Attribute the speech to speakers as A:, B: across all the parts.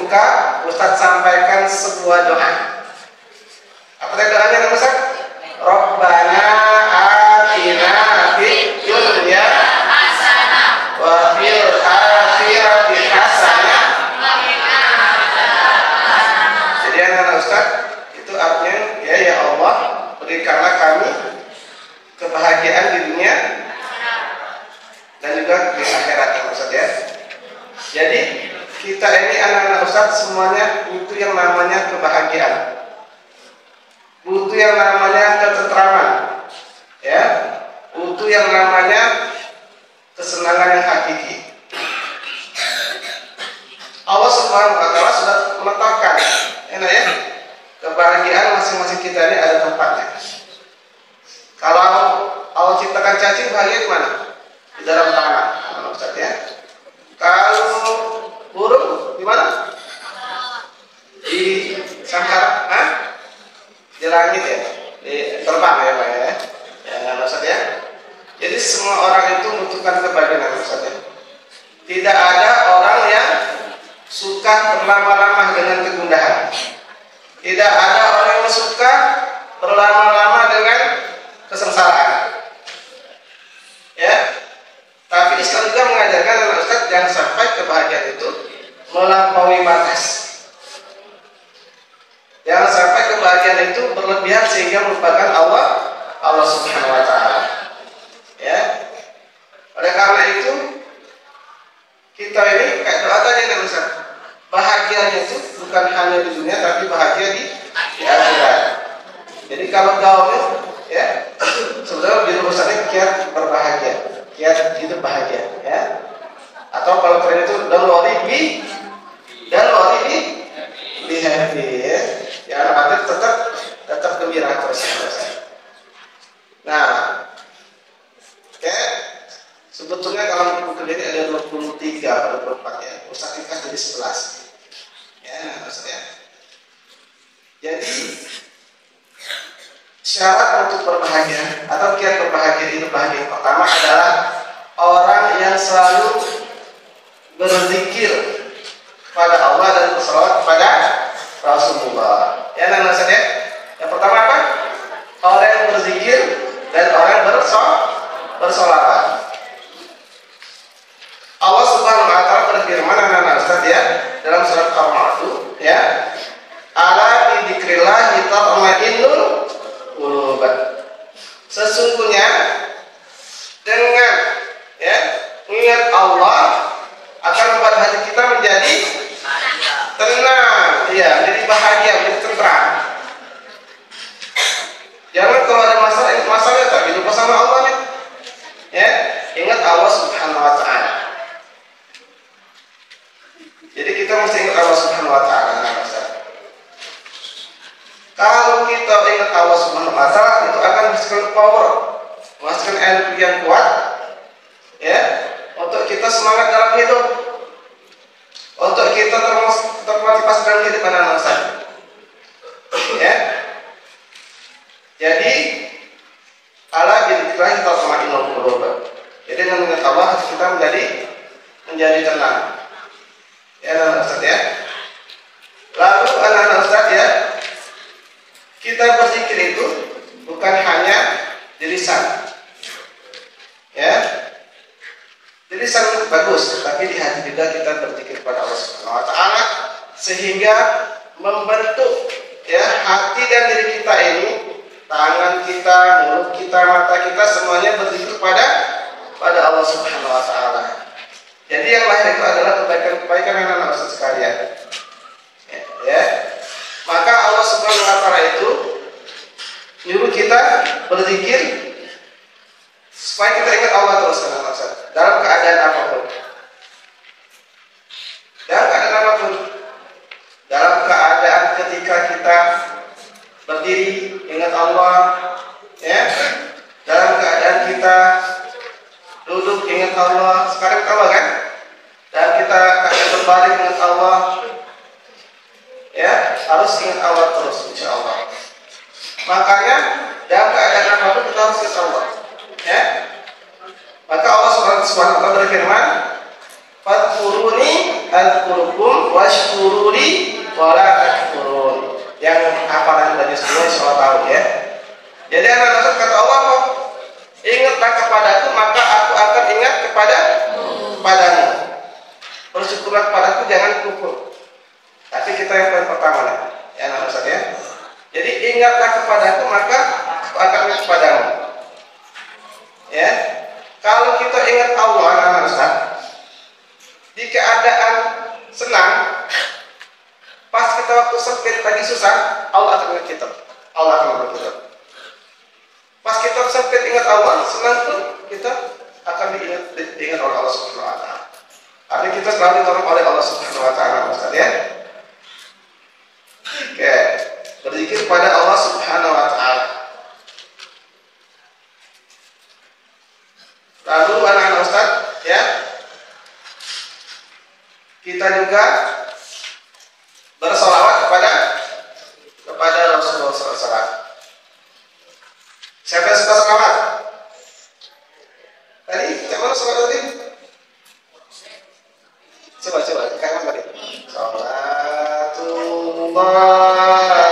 A: dibuka, Ustaz sampaikan sebuah doa. Apa tadi doanya Ustaz? Rabbana atina fid dunya hasanah wa fil akhirati hasanah wa qina adzabannar. Jadi anak Ustaz, itu artinya ya Allah, berikanlah kami kebahagiaan di dunia dan juga di akhirat ya Ustaz ya. Jadi kita ini anak-anak Ustaz semuanya butuh yang namanya kebahagiaan, butuh yang namanya ketentraman, ya, butuh yang namanya kesenangan yang hakiki. Allah Subhanahu wa Ta'ala sudah meletakkan, enak ya, kebahagiaan masing-masing kita ini ada tempatnya. Kalau Allah ciptakan cacing, bahagia di mana? Di dalam tanah, Ustaz ya. Kalau burung di mana? Di sangkar, di langit ya, di terbang ya Pak ya. Ya Ustaz ya. Jadi semua orang itu membutuhkan kebahagiaan Ustaz ya. Tidak ada orang yang suka berlama-lama dengan kegundahan. Tidak ada orang yang suka berlama-lama dengan kesengsaraan. Ya. Tapi Islam juga mengajarkan anak Ustaz jangan sampai kebahagiaan itu melampaui batas. Jangan sampai kebahagiaan itu berlebihan sehingga merupakan Allah Subhanahu wa Ta'ala. Ya. Oleh karena itu kita ini kayak doa tadi anak Ustaz. Bahagianya itu bukan hanya di dunia tapi bahagia di akhirat. Jadi kalau gaulnya ya sebenarnya di urusannya kiat berbahagia, kiat hidup bahagia ya. Atau kalau keren itu don't worry be happy ya. Ya anak tetap gembira terus. Nah, sebetulnya kalau buku ini ada 23 atau 24 ya. Ustaz ringkas jadi 11. Ya, Ustaz ya. Jadi syarat untuk berbahagia atau kiat berbahagia hidup bahagia pertama adalah orang yang selalu berzikir pada Allah dan bersalawat kepada Rasulullah. Ya, nah Ustaz ya. Yang pertama apa? Orang yang berzikir dan orang yang bersalawat. Allah Subhanahu wa Ta'ala berfirman anak-anak Ustaz ya dalam surat Al-Ma'un ya. Ala bi dzikrillah tatma'innul qulub. Sesungguhnya dengan ya mengingat Allah akan membuat hati kita menjadi tenang, ya, menjadi bahagia, menjadi tentram. Jangan kalau ada masalah tak hidup bersama Allah nih. Ya, ingat Allah Subhanahu wa Ta'ala. Jadi kita mesti ingat Allah Subhanahu wa Ta'ala. Kalau kita ingat Allah Subhanahu wa Ta'ala, itu akan menghasilkan power, menghasilkan energi yang kuat ya, untuk kita semangat dalam hidup, untuk kita termotivasi dalam kehidupan manusia. Ya. Jadi ala bidzikrillah tatma'innul qulub. Jadi dengan mengingat Allah kita menjadi tenang. Ya anak Ustaz ya. Lalu anak Ustaz ya, kita berzikir itu bukan hanya di lisan. Ya. Di lisan bagus, tapi di hati juga kita berzikir kepada Allah Subhanahu wa Ta'ala sehingga membentuk ya hati dan diri kita ini, tangan kita, mulut kita, mata kita semuanya berzikir pada Allah Subhanahu wa Ta'ala. Jadi yang lahir itu adalah kebaikan-kebaikan yang anak Ustaz sekalian. Ya. Maka Allah Subhanahu wa Ta'ala itu nyuruh kita berzikir supaya kita ingat Allah terus anak Ustaz dalam keadaan apapun. Dalam keadaan ketika kita berdiri ingat Allah, ya. Dalam keadaan kita duduk ingat Allah, sekarang Allah kan? Dan kita akan berbaring ingat Allah, ya. Harus ingat Allah terus, insya Allah. Makanya dalam keadaan apapun kita harus ingat Allah, ya. Maka Allah Subhanahu wa Ta'ala berfirman, "Fadhkuruni adzkurkum washkuruni sururi wala takfurun. Yang hafalan dari semua insya Allah tahu ya. Jadi anak-anak kata Allah apa? Ingatlah kepadaku maka aku akan ingat kepadamu. Bersyukurlah kepadaku, jangan kufur. Tapi kita yang paling pertama ya anak Ustaz ya. Jadi ingatlah kepadaku maka aku akan ingat kepadamu. Ya. Kalau kita ingat Allah anak Ustaz, di keadaan senang, pas kita waktu sempit lagi susah, Allah akan ingat kita. Allah akan ingat kita. Pas kita sempit ingat Allah, senang pun kita akan diingat oleh Allah Subhanahu wa taala. Artinya kita selalu ditolong oleh Allah Subhanahu wa taala, Ustaz ya. Oke, berzikir pada Allah Subhanahu wa taala. Lalu anak-anak Ustaz ya, kita juga bersolawat kepada Rasulullah SAW. Siapa yang suka solawat? Tadi siapa solawat tadi? Coba kayak tadi. Salatullah salamullah ala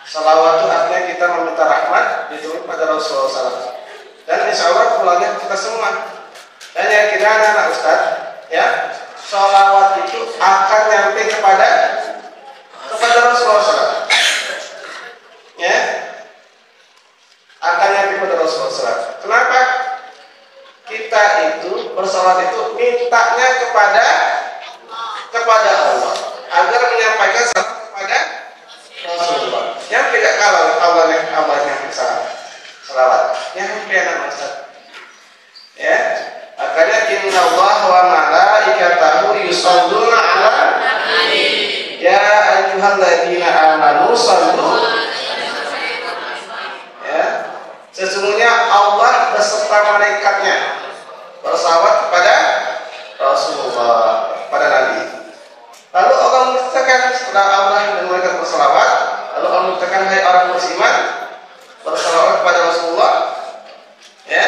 A: salawat itu artinya kita meminta rahmat diturunkan pada Rasulullah SAW. Dan insya Allah pulangnya kita semua. Dan yang kita anak Ustaz, ya, salawat itu akan nyampe kepada Rasulullah SAW. Ya, akan nyampe kepada Rasulullah SAW. Kenapa? Kita itu bersalawat itu mintanya kepada Allah agar menyampaikan salam kepada Rasulullah. Yang tidak kalah awalnya salawat. Yang anak Ustaz. Ya, makanya inna Allah wa malaikatahu yusholluna 'alan nabi. Ya ayyuhalladzina amanu shallu. Ya, sesungguhnya Allah beserta malaikatnya bersalawat kepada Rasulullah, kepada Nabi. Lalu Allah menyatakan setelah Allah dan malaikat bersalawat, lalu Allah menyatakan hai orang beriman bersalawat kepada Rasulullah, ya,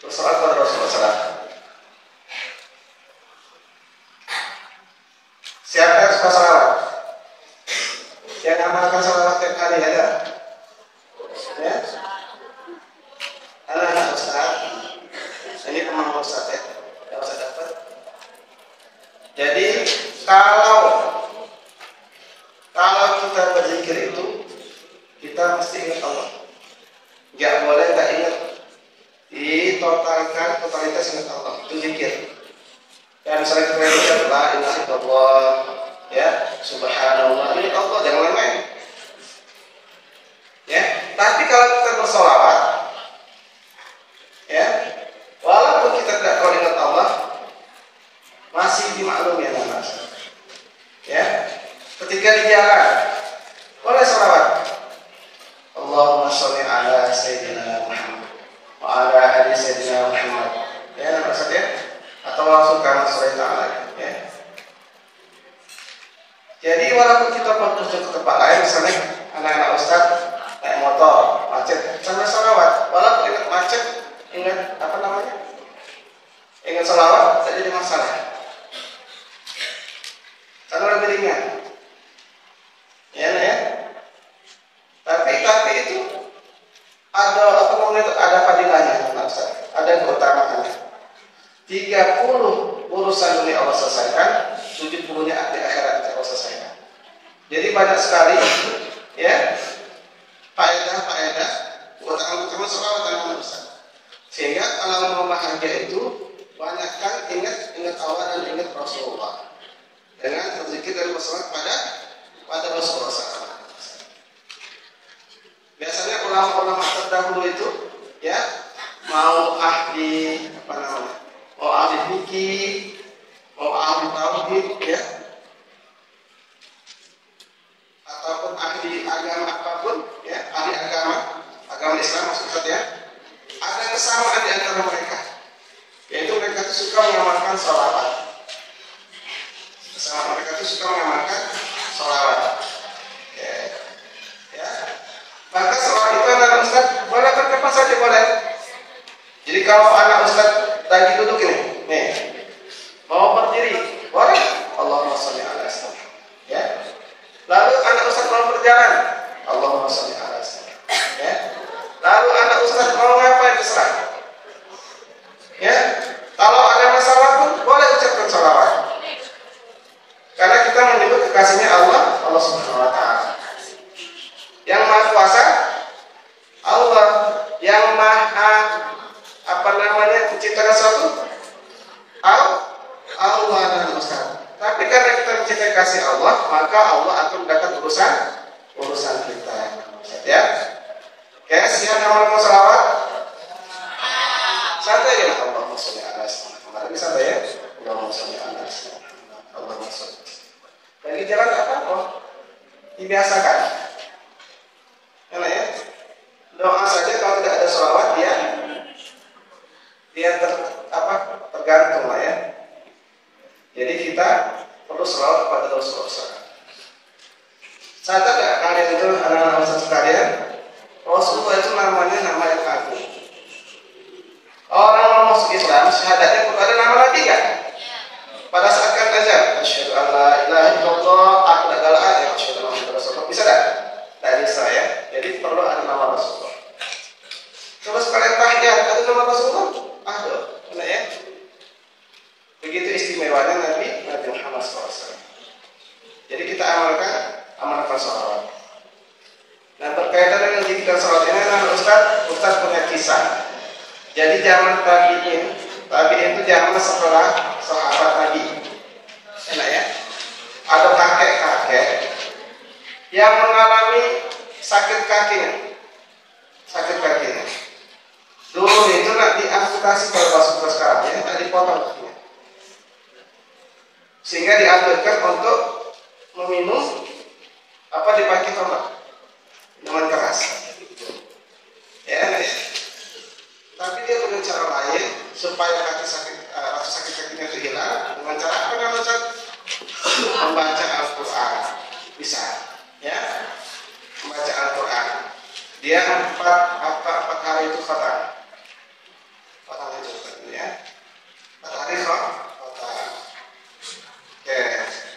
A: bersalawat kepada Rasulullah SAW. Siapa yang suka salawat? Yang amalkan salawat tiap hari ada? Ya, anak Ustaz. Ini pemahaman Ustaz ya, yang saya dapat. Jadi kalau kita berzikir itu kita mesti ingat Allah. Nggak boleh nggak ingat. Ditotalkan totalitas ingat Allah. Itu zikir. Ya misalnya kita ucap la ilaha illallah, ya subhanallah, ini Allah, jangan main-main. Ya, tapi kalau kita bersolawat, ya, walaupun kita tidak tahu ingat Allah, masih dimaklumi ya nama. Ya, ketika di jalan boleh salawat. Allahumma sholli ala sayyidina Muhammad wa ala ali sayyidina Muhammad. Ya, nama saja. Atau langsung kama sholli ta'ala. Ya. Jadi walaupun kita bertujuan ke tempat lain, misalnya anak-anak Ustaz naik motor macet, sambil salawat. Walaupun ingat macet, ingat apa namanya? Ingat salawat, tak jadi masalah. Karena lebih ringan. Ya. Tapi itu ada apa namanya? Ada fadilahnya. ya Ustaz. Ada keutamaannya. 30 urusan dunia Allah selesaikan, 70-nya di akhirat Allah selesaikan. Jadi banyak sekali ya faedah-faedah keutamaan selawat dan Ustaz. Sehingga kalau mau bahagia itu banyakkan ingat Allah dan ingat Rasulullah. Dengan berzikir dan bersolawat pada Rasulullah SAW. Biasanya ulama-ulama terdahulu itu ya mau ahli apa namanya? Mau ahli fikih, mau ahli tauhid ya. Ataupun ahli agama apapun ya, ahli agama Islam maksudnya ya. Ada kesamaan di antara mereka. Yaitu mereka itu suka mengamalkan sholawat. Kesamaan mereka itu suka mengamalkan sholawat. Ya. Maka sholawat itu anak Ustaz boleh berkapan saja boleh. Jadi kalau anak Ustaz lagi duduk ini, nih, mau berdiri, boleh. Allahumma sholli ala sayyidina. Ya. Lalu anak Ustaz mau berjalan, Allahumma sholli ala sayyidina. Ya. Lalu anak Ustaz mau ngapain terserah. Ya. Kalau ada masalah pun boleh ucapkan sholawat. Karena kita menyebut kekasihnya Allah Subhanahu wa taala. Yang Maha Kuasa Allah, yang Maha apa namanya menciptakan sesuatu Allah dan Ustaz. Tapi karena kita mencintai kasih Allah, maka Allah akan mendapat urusan kita. Ya. Ya, siap amal sholawat. Santai ya, Allahumma sholli ala sayyidina. Ini santai ya. Allahumma sholli ala sayyidina. Allahumma sholli. Lagi jalan apa? Dibiasakan. Karena ya, doa saja kalau tidak ada sholawat dia tergantung lah ya. Jadi kita perlu sholawat kepada Rasulullah. Sadar nggak kalian itu anak-anak Ustaz sekalian? Rasulullah itu namanya nama yang agung. Orang mau masuk Islam, syahadatnya perlu ada nama lagi kan? Pada saat kan azan, asyhadu an la ilaha illallah, aku adalah ayat, asyhadu anna Muhammadar Rasulullah. Bisa tak? Tak bisa ya. Jadi perlu ada nama Rasulullah. Coba sekalian tahiyat, ada nama Rasulullah? Ada, benar ya? Begitu istimewanya Nabi Muhammad SAW. Jadi kita amalkan sholawat. Nah berkaitan dengan zikir dan sholawat ini, Ustaz punya kisah. Jadi zaman tabi'in itu zaman setelah sahabat Nabi. Enak ya? Ada kakek-kakek yang mengalami sakit kakinya. Dulu itu nak diamputasi kalau bahasa sekarang ya, nak dipotong kakinya. Sehingga dianjurkan untuk meminum dipakai minuman keras. Ya. Tapi dia dengan cara lain supaya rasa sakit kakinya itu hilang dengan cara apa namanya? Membaca Al-Quran. Bisa, ya? Membaca Al-Quran. Dia 4 hari itu khatam. Khatam itu ya. 4 hari khatam. Oke,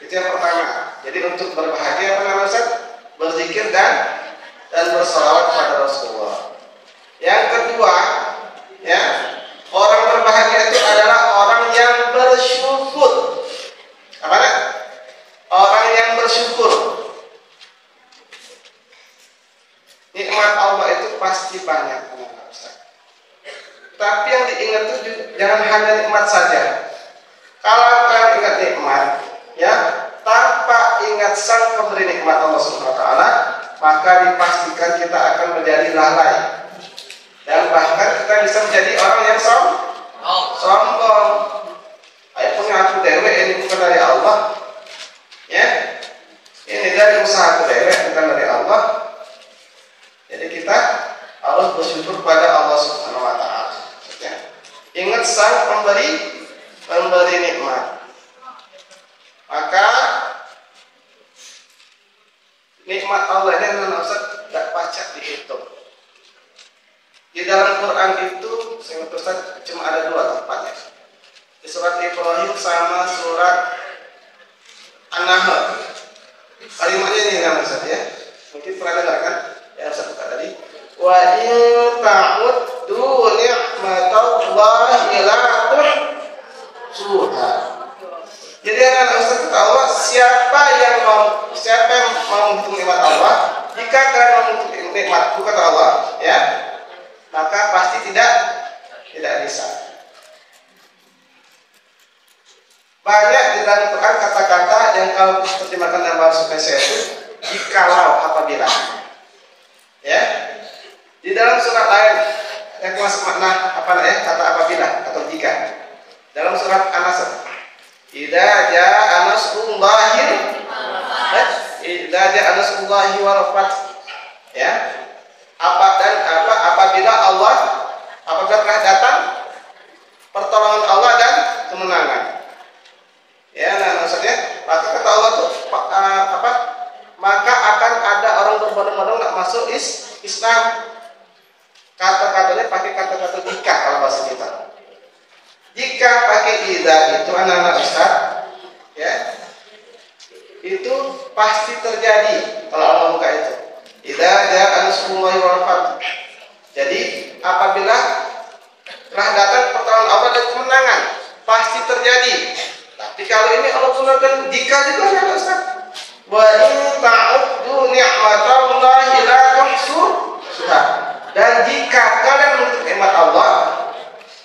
A: itu yang pertama. Jadi untuk berbahagia apa namanya Ustaz? Berzikir dan bersalawat kepada Rasulullah. Yang kedua, ya, orang berbahagia itu adalah orang yang bersyukur. Apa nak? Orang yang bersyukur. Nikmat Allah itu pasti banyak, Ustaz. Tapi yang diingat itu jangan hanya nikmat saja. Kalau kalian ingat nikmat, ya, tanpa ingat sang pemberi nikmat Allah Subhanahu wa taala, maka dipastikan kita akan menjadi lalai. Dan bahkan kita bisa menjadi orang yang sombong. Ayo punya aku dewe, ini bukan dari Allah. Ya. Ini dari usaha aku dewe, bukan dari Allah. Jadi kita harus bersyukur pada Allah Subhanahu wa taala. Ya. Ingat sang pemberi nikmat. Maka nikmat Allah ini adalah tidak pacak dihitung. Di dalam Quran itu, saya Ustaz, cuma ada 2 tempat ya. Di surat Ibrahim sama surat An-Nahl. Kalimatnya ini yang Ustaz ya. Mungkin pernah dengar kan? Yang Ustaz buka tadi. Wa in ta'uddu Allahi la tuhsuha. Jadi anak Ustaz kata Allah, siapa yang mau menghitung nikmat Allah, jika kalian mau menghitung nikmatku kata Allah, ya, maka pasti tidak bisa. Banyak di dalam Quran kata-kata yang kalau diterjemahkan dalam bahasa Indonesia itu jikalau, apabila. Ya. Di dalam surat lain yang masuk makna kata apabila atau jika. Dalam surat An-Nasr, idza jaa nasrullahi wal fath. Ya. Apabila telah datang pertolongan Allah dan kemenangan. Ya, nah maksudnya, maka kata Allah tuh maka akan ada orang berbondong-bondong nak masuk Islam. Kata-katanya pakai kata-kata jika kalau bahasa kita. Jika pakai idza itu anak-anak Ustaz, ya, itu pasti terjadi kalau Allah buka itu. Idza jaa nasrullahi wal fath. Jadi apabila telah datang pertolongan Allah dan kemenangan, pasti terjadi. Tapi kalau ini Allah gunakan jika juga ya Ustaz. Wa in ta'uddu ni'matallahi la tuhsuha. Dan jika kalian menghitung nikmat Allah,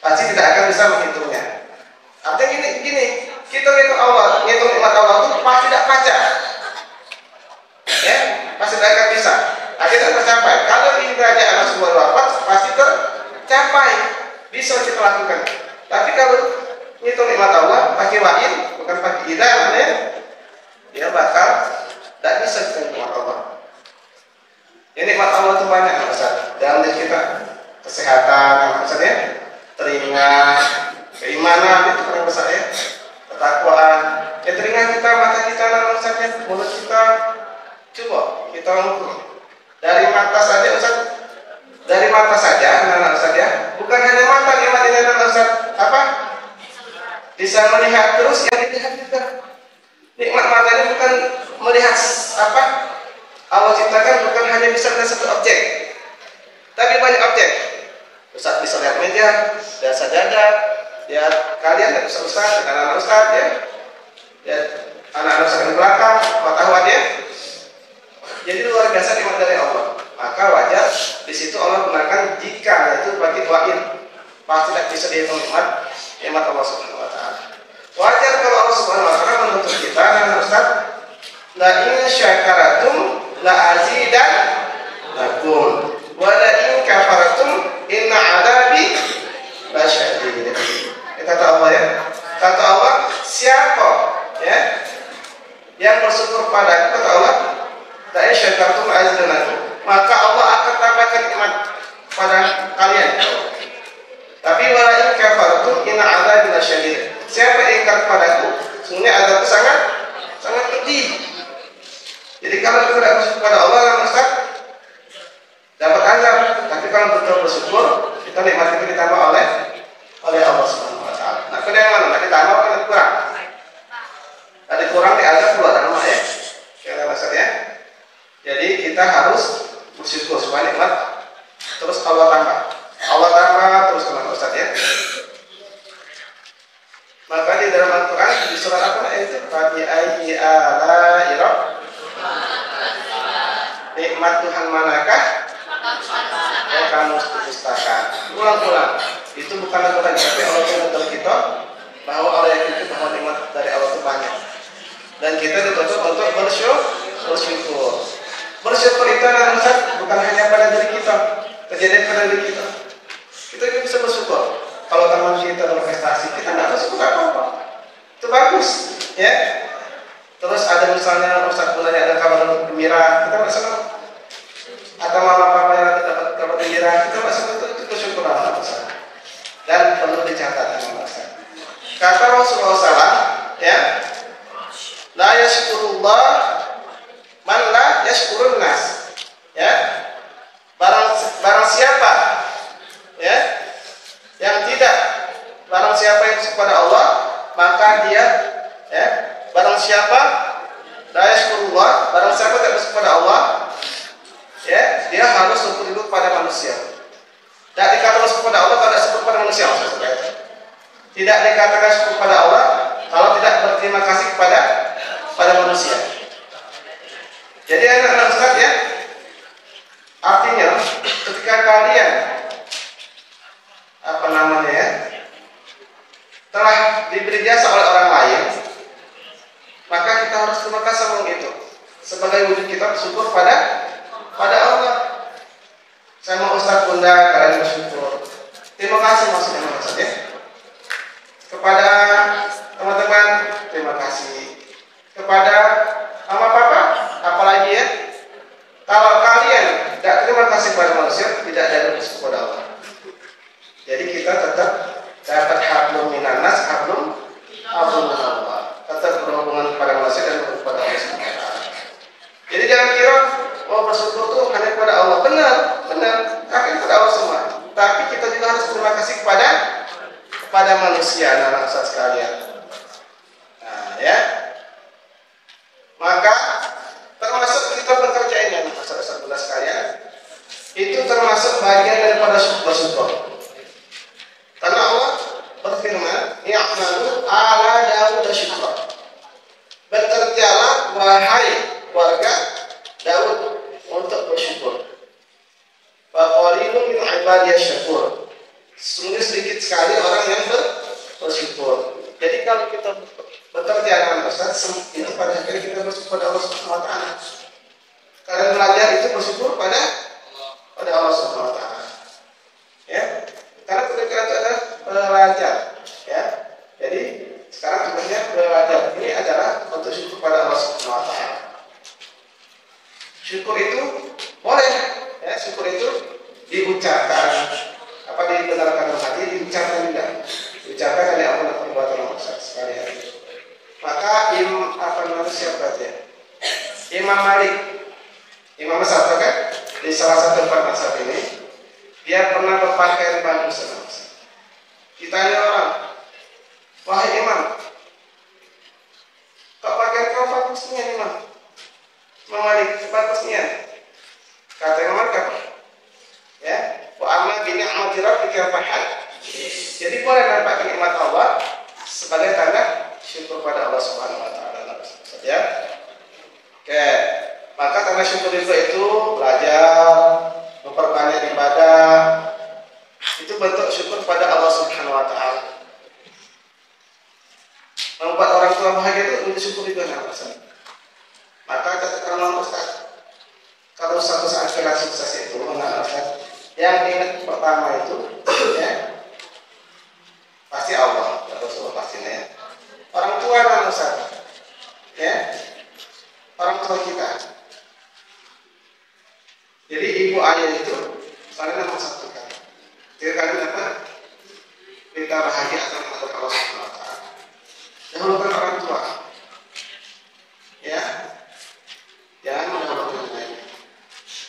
A: pasti tidak akan bisa menghitungnya. Artinya gini, kita ngitung nikmat Allah itu pasti tidak baca. Ya, pasti tidak akan bisa. Tidak tercapai. Kalau ini raja anak semua wafat, pasti tercapai. Bisa kita lakukan. Tapi kalau ngitung nikmat Allah pakai wa'in, bukan pakai idza, namanya dia bakal tidak bisa kita nikmat Allah. Ini nikmat Allah itu banyak Ustaz. Dalam diri kita, kesehatan, maksudnya telinga, keimanan itu paling besar ya, ketakwaan. Telinga kita, mata kita, maksudnya mulut kita, coba kita ukur. Dari mata saja Ustaz, dari mata saja, Ustaz ya, bukan hanya mata nikmat ini Ustaz, bisa melihat terus yang dilihat kita. Nikmat mata ini bukan melihat Allah ciptakan bukan hanya bisa melihat satu objek, tapi banyak objek. Ustaz bisa lihat meja, lihat sajadah, lihat kalian, lihat Ustaz, anak-anak Ustaz ya, lihat anak-anak Ustaz di belakang, matahwat ya. Jadi luar biasa nikmat dari Allah. Maka wajar di situ Allah gunakan jika, itu bagi wa'in. Pasti tidak bisa dihitung nikmat Allah Subhanahu wa taala. Wajar kalau Allah Subhanahu wa taala menuntut kita dan Ustaz, la in syakaratum la azidannakum wa la in kafaratum inna adabi lasyadid. Kata Allah ya. Kata Allah, siapa ya yang bersyukur padaku, kata Allah, la in syakaratum la azidannakum, maka Allah akan tambahkan nikmat pada kalian. Tapi wala in kafartum inna adzabi lasyadid. Siapa yang ingkar padaku, sungguhnya azabku sangat pedih. Jadi kalau kita tidak bersyukur pada Allah, Ustaz, dapat azab. Tapi kalau betul bersyukur, kita nikmat itu ditambah oleh Allah Subhanahu wa taala. Nah, kalau yang mana? Ditambah atau kurang? Tadi kurang diazab pula dalam ya. Kata Ustaz ya. Jadi kita harus bersyukur supaya nikmat terus Allah tambah terus kemana Ustaz ya. Maka di dalam Al-Quran di surat apa itu? Fabi ayyi ala'i nikmat Tuhan manakah yang kamu dustakan? Ulang-ulang. Itu bukan Al-Quran, tapi Allah menuntut kita bahwa Allah yakin itu bahwa nikmat dari Allah itu banyak. Dan kita dituntut untuk bersyukur. Bersyukur itu adalah bukan hanya pada diri kita, kejadian pada diri kita. Kita juga bisa bersyukur. Kalau teman kita berprestasi, kita tidak bersyukur apa-apa. Itu bagus, ya. Terus ada misalnya Ustaz Bulanya ada kabar gembira, kita bersyukur. Atau mama papa yang dapat kabar gembira, kita bersyukur, itu bersyukur Allah. Dan perlu dicatat Ustaz. Kata Rasulullah SAW, ya, la yashkurullah man la yashkurun nas. Ya. Barang siapa ya yang tidak, barang siapa yang kepada Allah, maka dia ya, barang siapa la yashkurullah, barang siapa tidak kepada Allah, ya, dia harus syukur dulu pada manusia. Dan dikata syukur pada Allah, tidak syukur pada manusia maksudnya. tidak dikatakan syukur kepada Allah kalau tidak berterima kasih kepada manusia. Jadi anak-anak Ustaz ya, artinya ketika kalian telah diberi jasa oleh orang lain, maka kita harus terima kasih sama itu sebagai wujud kita bersyukur pada Allah. Saya mau Ustaz Bunda kalian bersyukur. Terima kasih maksudnya Ustaz ya. Kepada teman-teman terima kasih. Kepada mama papa apalagi ya. Kalau kalian tidak terima kasih kepada manusia, tidak ada bersyukur kepada Allah. Jadi kita tetap dapat hablum minan nas, hablum min Allah. Tetap berhubungan kepada manusia dan kepada Allah Subhanahu wa taala. Jadi jangan kira bersyukur itu hanya kepada Allah. Benar, akan kepada Allah semua. Tapi kita juga harus terima kasih kepada manusia, anak-anak Ustaz sekalian. Nah, ya. Maka termasuk kita bekerja ini, anak Ustaz Bunda sekalian, itu termasuk bagian daripada bersyukur. Karena Allah berfirman, "Ya'malu ala Daud syukra." Bekerjalah wahai warga Daud untuk bersyukur. Faqalilun min ibadiyas syakur. Sungguh sedikit sekali orang yang bersyukur. Jadi kalau kita bekerja dengan Ustaz, itu pada akhirnya kita bersyukur pada Allah Subhanahu wa taala. Karena belajar itu bersyukur pada Allah Subhanahu wa taala. Ya. Karena ketika itu adalah belajar, ya. Jadi sekarang sebenarnya belajar ini adalah untuk syukur pada Allah Subhanahu wa taala. Syukur itu boleh, ya. Syukur itu diucapkan, dibenarkan dalam hati, diucapkan juga. Diucapkan dari apa dan perbuatan manusia sekalian. Maka siapa dia? Imam Malik, Imam Mazhab kan? Di salah satu tempat mazhab ini, dia pernah berpakaian bagus. Ditanya orang, wahai Imam, kok pakaian kau bagusnya Imam? Imam Malik, bagusnya. Kata Imam Malik apa? Ya, wa amma bi ni'mati rabbika fahad. Jadi boleh nampak nikmat Allah sebagai tanda syukur pada Allah Subhanahu wa taala. Ya. Oke. Maka tanda syukur itu belajar, memperbanyak ibadah. Itu bentuk syukur pada Allah Subhanahu wa taala. Membuat orang tua bahagia itu bentuk syukur juga namanya. Maka kata Ustaz, kalau suatu saat kita sukses itu mengalami yang ingat pertama itu ya pasti Allah, Rasulullah pastinya ya. Orang tua kan Ustaz, ya orang tua kita. Jadi ibu ayah itu saling nomor satu kan. Jadi kami dapat kita bahagia akan menghadap Allah Subhanahu wa taala. Dahulukan orang tua, ya jangan mendahulukan yang lain.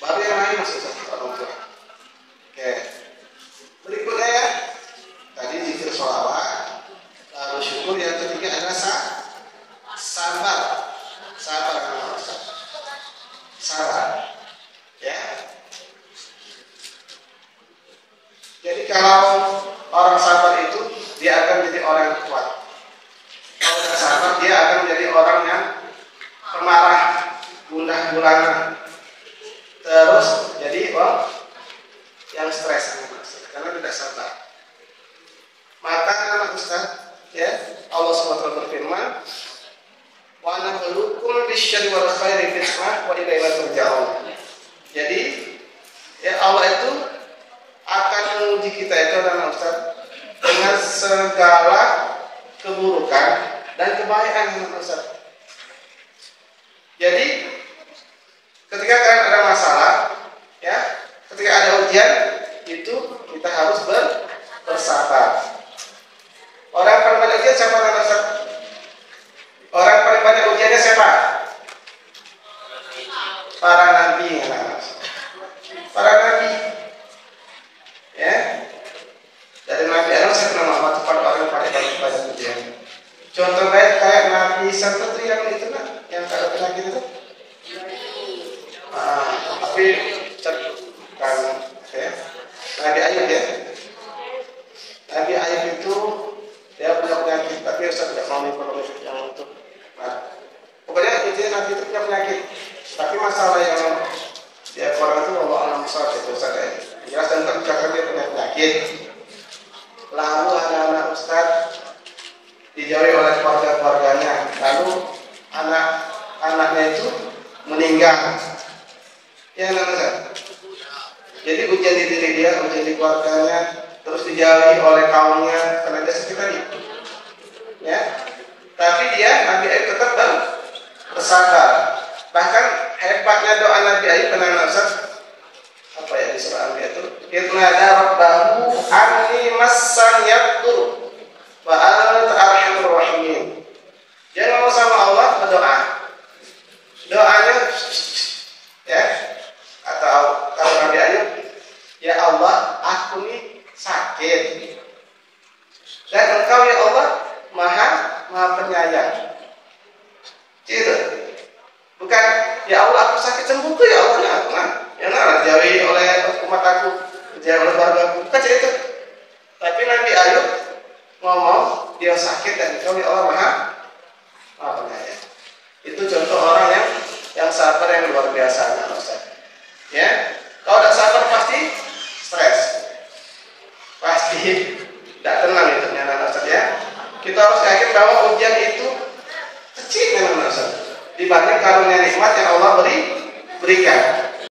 A: Baru yang lain masuk satu orang tua. Oke. Berikutnya ya. Tadi zikir sholawat, lalu syukur. Yang ketiga adalah sabar. Sabar. Ya. Jadi kalau orang sabar itu dia akan menjadi orang yang kuat. Kalau tidak sabar dia akan menjadi orang yang pemarah, gundah gulana. Terus jadi yang stres karena tidak sabar. Maka anak Ustaz, ya Allah SWT berfirman, wa nabluukum bisyarri wal khairi fitnah wa ilaina turja'un. Jadi ya Allah itu akan menguji kita itu anak Ustaz dengan segala keburukan dan kebaikan anak Ustaz. Jadi ketika kalian ada masalah, ya, ketika ada ujian, itu kita harus bersabar. Orang paling banyak ujian siapa anak Ustaz? Orang paling banyak ujiannya siapa? Para nabi, para nabi. Ya, dari Nabi Adam saya pernah Muhammad kepada orang yang paling banyak ujian. Contoh baik kayak Nabi Santa itu yang itu lah, yang kalau penyakit itu. Tapi kan ya. Nabi Ayub ya. Nabi Ayub itu ya tapi Ustaz tidak mau informasi yang untuk. Nah, pokoknya intinya nanti itu punya penyakit. Tapi masalah yang dia orang itu Allah alam besar itu Ustaz ya. Jelas dan tercatat dia punya penyakit. Lalu anak-anak Ustaz dijauhi oleh keluarga-keluarganya. Lalu anak-anaknya itu meninggal. Ya Ustaz. Jadi ujian di diri dia, ujian di keluarganya, terus dijauhi oleh kaumnya karena dia sakit tadi. Ya, tapi dia Nabi Ayub tetap bersabar. Bahkan hebatnya doa Nabi Ayub benar Ustaz. Apa ya di surah Al-Anbiya itu? Idnada rabbahu anni massan yadur wa anta arhamur rahimin. Dia ngomong sama Allah berdoa. Doanya ya atau kalau Nabi Ayub, ya Allah, aku nih sakit. Dan Engkau ya Allah Maha penyayang. Gitu. Bukan ya Allah aku sakit sembuh tuh ya Allah aku ya dijauhi oleh umat aku, dijauhi oleh keluarga aku. Bukan itu. Tapi Nabi Ayub ngomong dia sakit dan Engkau ya Allah Maha penyayang. Itu contoh orang yang sabar yang luar biasa, Ustaz. Ya, kalau tidak sabar pasti stres, pasti tidak tenang itu anak Ustaz ya. Kita harus yakin bahwa ujian itu kecil memang Ustaz dibanding karunia nikmat yang Allah berikan.